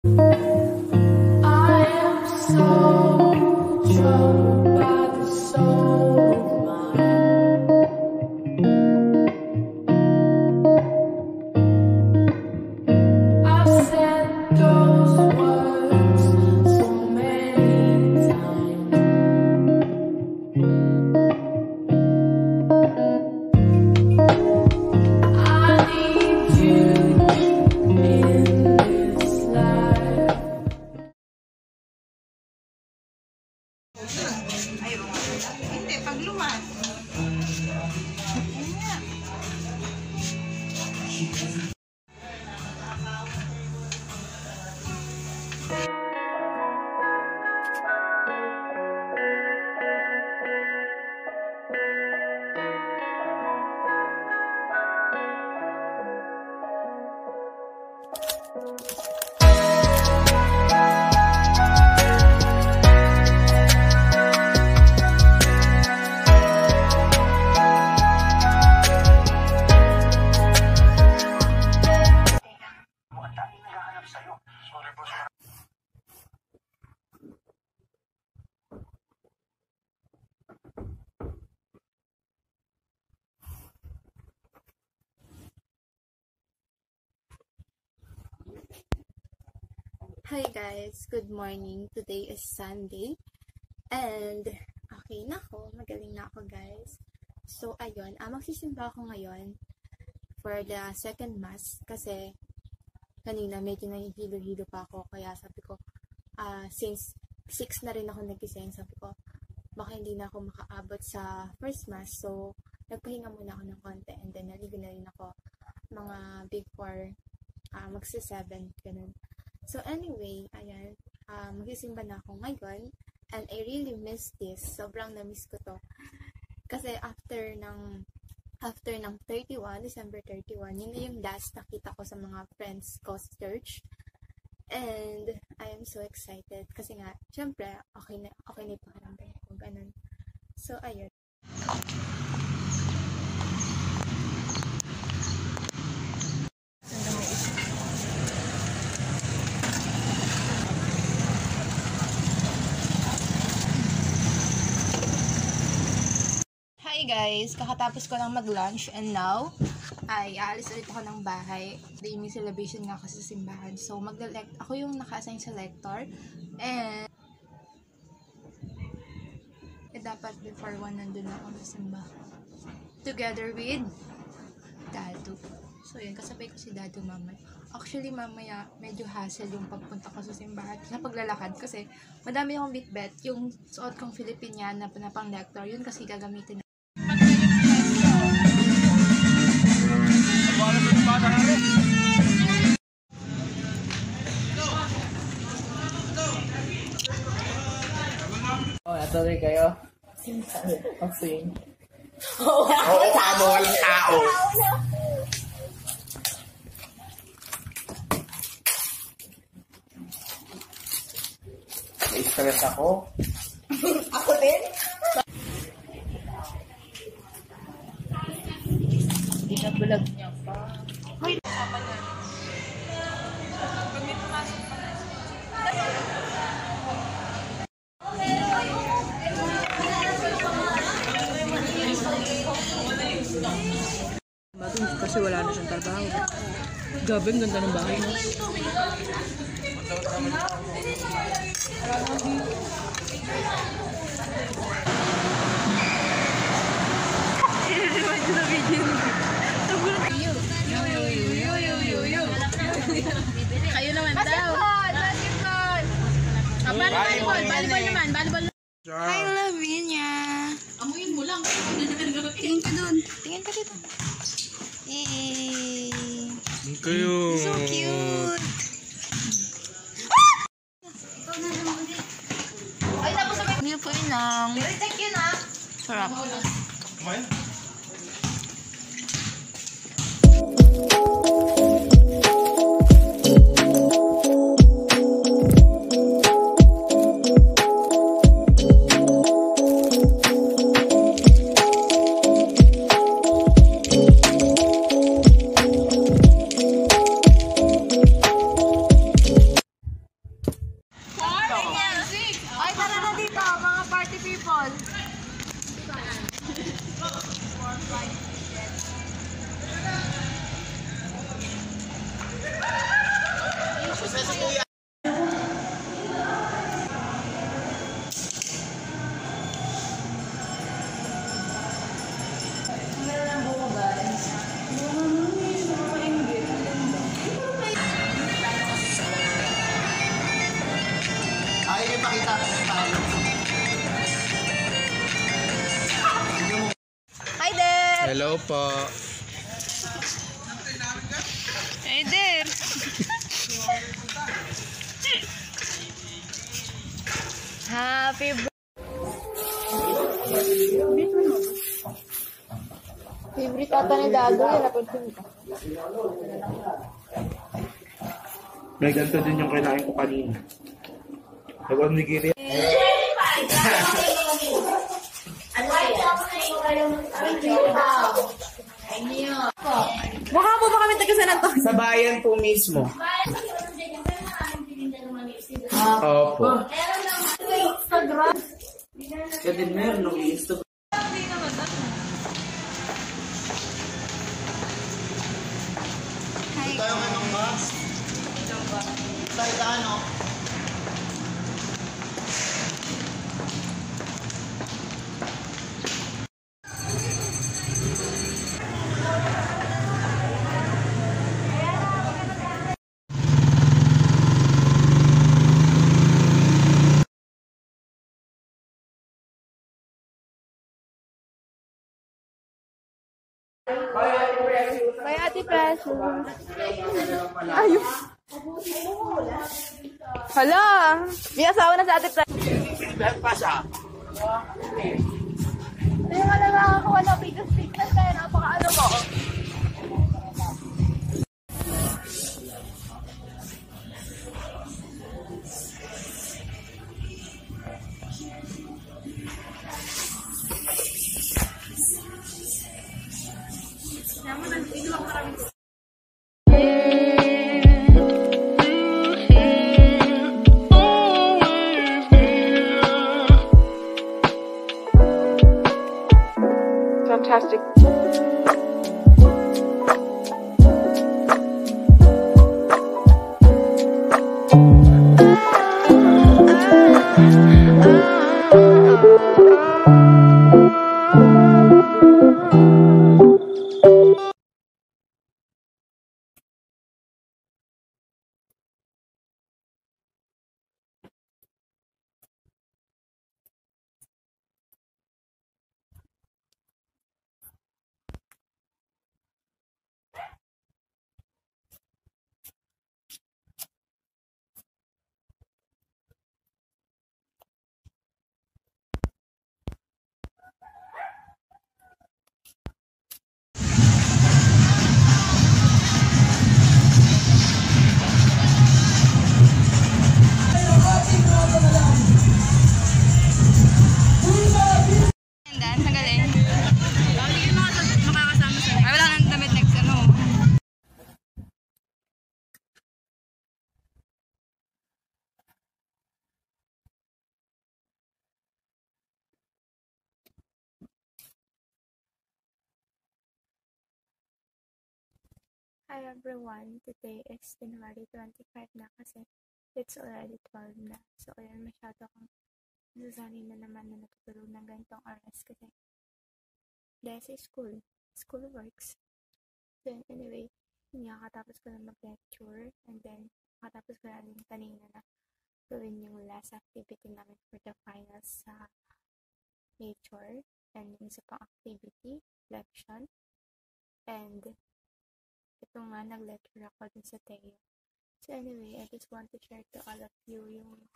I am so troubled by the soul of mine. I've said those words so many times. I need you in this life. Hindi, pagluwas. Hi guys, good morning. Today is Sunday and okay na ako, magaling na ako guys. So ayun, magsisimba ako ngayon for the second mass kasi kanina medyo nahihilo-hilo pa ako kaya sabi ko since 6 na rin ako nagising, sabi ko baka hindi na ako makaabot sa first mass, so nagpahinga muna ako ng konti and then naligo na rin ako mga before magsi-7 ganun. So anyway, ayan, magsisimba na ako ngayon and I really miss this. Sobrang na-miss ko to. Kasi after ng 31, December 31, yun na yung last nakita ko sa mga friends ko sa church. And I am so excited kasi nga, syempre, okay na yung pakiramdam ko, ganun. So ayun. Hi guys! Kakatapos ko lang mag-lunch and now ay aalis ulit ako ng bahay. Daily celebration nga kasi sa simbahan. So ako yung naka-assign sa lector and dapat before 1 nandun ako sa simbahan. Together with Dado. So yun, kasabay ko si Dado mamaya. Actually mamaya medyo hassle yung pagpunta ko sa simbahan sa paglalakad kasi madami akong bitbet. Yung suot kong Filipiniana na pang lector, yun kasi gagamitin. Natuloy kayo? Mag-swing. Oo, kamo, walang tao. May stress ako. Ako din? Hindi na bulag niya pa. Hoy, usapan na. Pag may pumasok pa na. Kasi wala na siyang trabaho. Gabi, ang ganda ng bahay. Kayo naman daw. Basketball! Volleyball naman. Volleyball. Hi, Lavinia. Amuyin mo lang. Tingin ka dun. Tingin ka dito. Yay! Kayo. So cute! Hindi po inang. Thank you na. Sarap. Hi there! Hello po. Hey there! Happy favorite ata ni Dado yun. May ganito din yung kinain ko kanina. Nag-onigiri. Mukha mo ba kami taga San Antonio? Sa bayan po mismo. Opo. Kaya din meron nung Instagram. Tayo nga ng box. Tayo ano? May Ate Precious. Ayun. Hala! May asawa na sa Ate Precious. Hindi mo na makakakuha ng pictures kaya napaka-ano mo. Fantastic. Hi everyone, today is January 25 na kasi it's already 12 na. So ayan, masyado akong nasasanay na naman na natutulog ng ganitong oras kasi dahil sa school works. Then anyway, nakatapos ko na mag-lecture and then nakatapos ko na din kanina na gawin yung last activity namin for the finals sa nature and yung isa pang activity, reflection, and ito nga, nag-lecture ako dun sa Teo. So anyway, I just want to share to all of you yung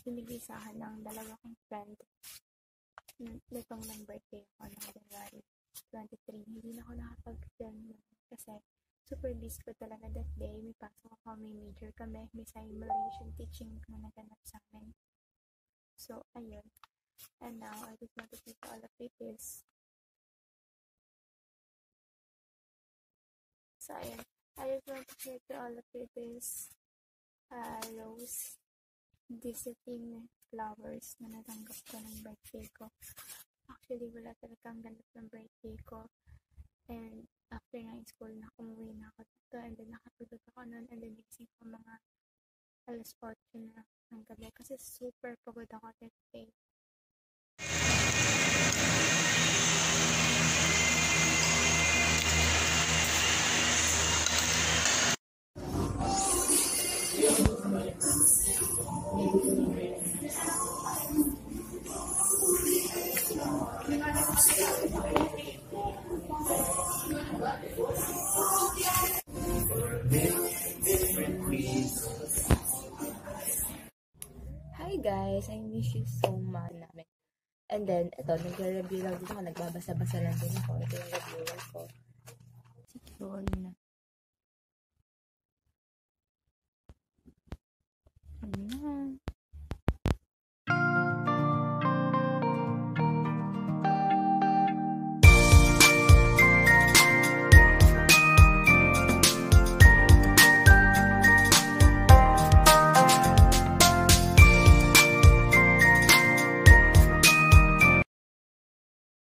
binigay sa akin ng dalawa kong friend nitong ng birthday ko ng January 23. Hindi na ako nakapag-film kasi super busy ko talaga that day. May pasok ako, may major kami, may simulation teaching na naganap sa amin. So, ayun. And now, I just want to say to all of you this. So, ayun. I just want to share to all of you this rose visiting flowers na natanggap ko ng birthday ko. Actually, wala talagang ganap ng birthday ko. And after ng school na, umuwi na ako dito. And then nakatulog ako nun. And then nagising ko mga alas 8 na ng gabi. Kasi super pagod ako that day. Hi guys, I miss you so much namin. And then, ito, nagre-review lang din ako. Nagbabasa-basa lang din ako. Ito yung reviewer ko. Yun. Ano na.